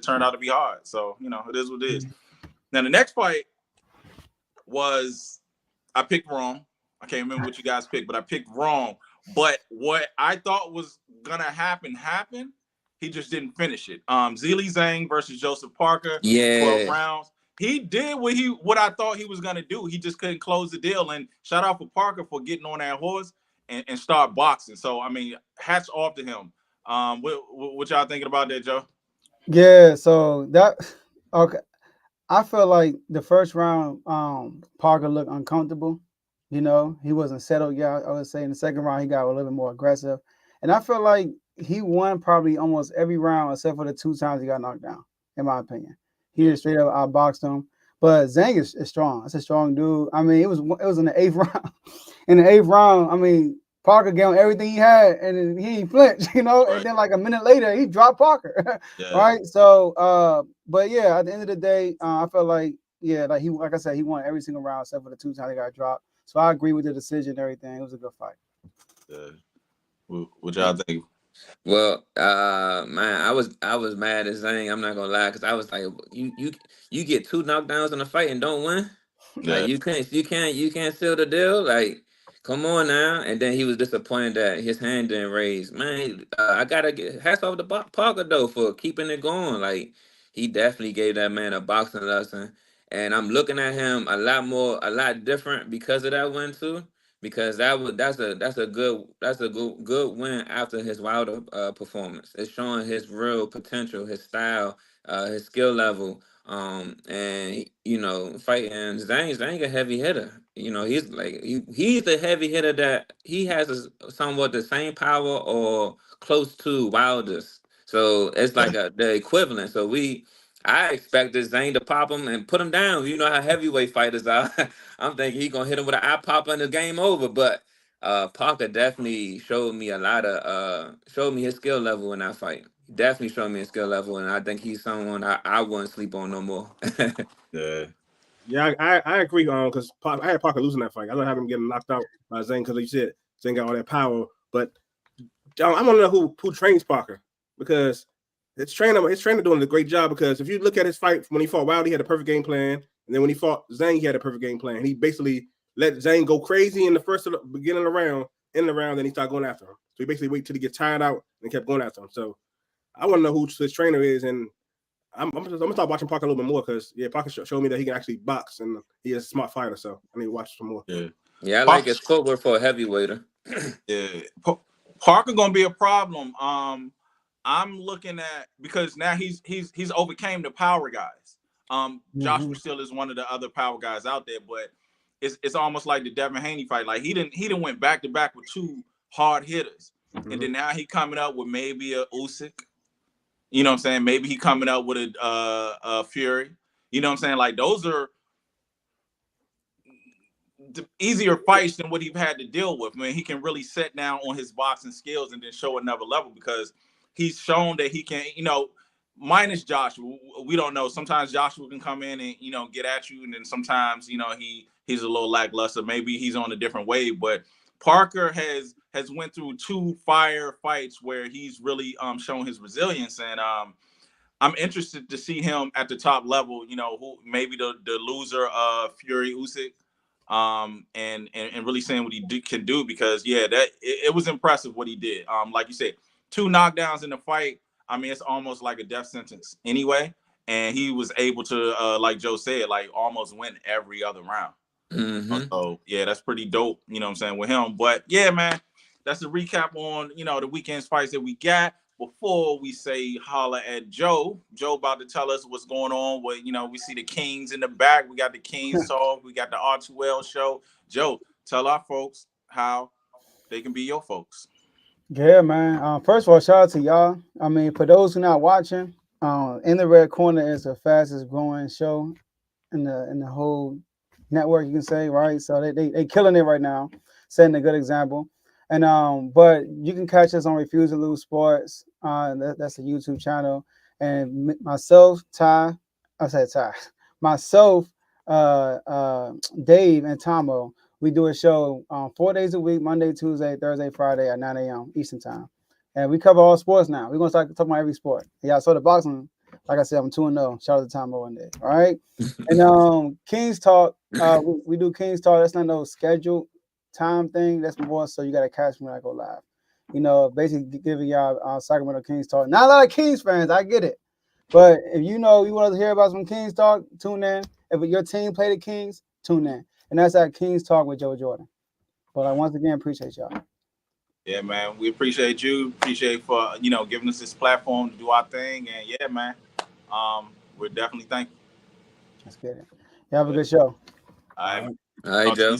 turned out to be hard. So, it is what it is. Now, the next fight was, I picked wrong. I can't remember what you guys picked, but I picked wrong. But what I thought was going to happen. He just didn't finish it. Zhilei Zhang versus Joseph Parker, 12 rounds. He did what I thought he was going to do. He just couldn't close the deal. And shout out for Parker for getting on that horse and start boxing. So, I mean, hats off to him. What y'all thinking about that, Joe? Yeah, so okay. I feel like the first round, Parker looked uncomfortable. He wasn't settled yet. I would say in the second round he got a little bit more aggressive, and I feel like he won probably almost every round except for the 2 times he got knocked down. In my opinion, he just straight up outboxed him. But Zhang is strong. That's a strong dude. I mean, it was in the 8th round. In the 8th round, I mean, Parker gave him everything he had, and he ain't flinched, Right. And then like a minute later, he dropped Parker, right? So, but yeah, at the end of the day, I felt like like I said, he won every single round except for the 2 times he got dropped. So I agree with the decision and everything. It was a good fight. What y'all think? Well, man, I was mad at Zhang. I'm not gonna lie, because I was like, you get 2 knockdowns in a fight and don't win. Like you can't seal the deal. Like, come on now. And then he was disappointed that his hand didn't raise. Man, I gotta get hats off to Parker though for keeping it going. Like, he definitely gave that man a boxing lesson. And I'm looking at him a lot different because of that win too. Because that's a good win after his Wilder performance. It's showing his real potential, his style, his skill level. And fighting Zhang a heavy hitter. He's like he's the heavy hitter that he has somewhat the same power or close to Wilder's. So it's like the equivalent. So I expected Zhang to pop him and put him down. You know how heavyweight fighters are. I'm thinking he's gonna hit him with an eye popper and the game over. But Parker definitely showed me showed me his skill level in that fight. Definitely showed me his skill level, and I think he's someone I wouldn't sleep on no more. Yeah, I agree. Because I had Parker losing that fight. I don't have him getting knocked out by Zhang because you said Zhang got all that power. But I want to know who trains Parker, because his trainer doing a great job. Because if you look at his fight when he fought Wilder, he had a perfect game plan, and then when he fought Zhang, he had a perfect game plan. He basically let Zhang go crazy in the beginning of the round, then he started going after him. So he basically waited till he get tired out and kept going after him. So I want to know who his trainer is, and I'm gonna start watching Parker a little bit more because Parker showed me that he can actually box and he is a smart fighter. So I need to watch some more. Yeah, I like his footwork for a heavyweighter. Parker gonna be a problem. I'm looking at, because now he's overcame the power guys. Joshua still is one of the other power guys out there, but it's almost like the Devin Haney fight. Like he didn't went back to back with 2 hard hitters, and then now he coming up with maybe a Usyk. You know what I'm saying? Maybe he coming up with a Fury. You know what I'm saying? Like, those are easier fights than what he's had to deal with. I mean, he can really set down on his boxing skills and then show another level, because he's shown that he can, minus Joshua. We don't know. Sometimes Joshua can come in and, get at you. And then sometimes, he's a little lackluster. Maybe he's on a different wave. But Parker has went through 2 fire fights where he's really shown his resilience. And I'm interested to see him at the top level, who maybe the loser of Fury Usyk. And really seeing what he can do, because it was impressive what he did. Like you said, 2 knockdowns in the fight. I mean, it's almost like a death sentence anyway. And he was able to, like Joe said, like almost win every other round. So that's pretty dope. You know what I'm saying, with him. But yeah, man, that's a recap on the weekend's fights that we got. Before we say holla at Joe about to tell us what's going on. We see the Kings in the back. We got the Kings talk. We got the R2L show. Joe, tell our folks how they can be your folks. Yeah, man. First of all, shout out to y'all. I mean, for those who not watching, In the Red Corner is the fastest growing show in the whole network, you can say, right? So they killing it right now, setting a good example. And but you can catch us on Refuse to Lose Sports. That's a YouTube channel. And myself, myself, Dave, and Tomo, we do a show 4 days a week, Monday, Tuesday, Thursday, Friday at 9 a.m. Eastern time. And we cover all sports now. We're gonna start talking about every sport. Yeah, so the boxing Like I said, I'm 2-0. Shout out to Tom one day. All right. And Kings Talk, we do Kings Talk. That's not no scheduled time thing. That's more so you gotta catch me when I go live. You know, basically giving y'all Sacramento Kings Talk. Not a lot of Kings fans, I get it. But if you want to hear about some Kings Talk, tune in. If your team play the Kings, tune in. And that's at Kings Talk with Joe Jordan. But I once again appreciate y'all. Yeah, man. We appreciate you. Appreciate for giving us this platform to do our thing. And yeah, man. We're definitely thankful. Let's get it. You have a good show. All right. All right, Joe.